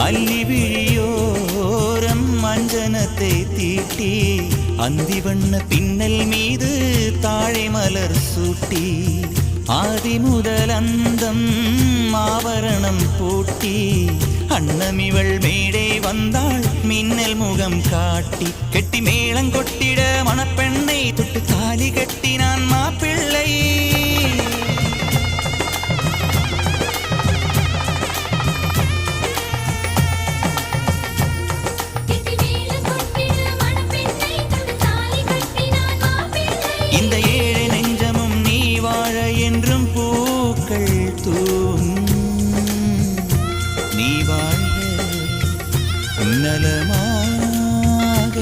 அல்லி விழியோரம் மஞ்சனத்தை தீட்டி அந்தி வண்ண பின்னல் மீது தாழை மலர் சூட்டி ஆதி முதல் அந்தம் ஆபரணம் பூட்டி அன்னமிவள் மேடை வந்தாள் மின்னல் முகம் காட்டி கெட்டி மேளங்கொட்டிட மணப்பெண்ணை தொட்டு தாலி கட்டினான் மாப்பிள்ளை இந்த ஏழை நெஞ்சமும் நீ வாழ என்றும் பூக்கள் நீ வாழ்க நலமாக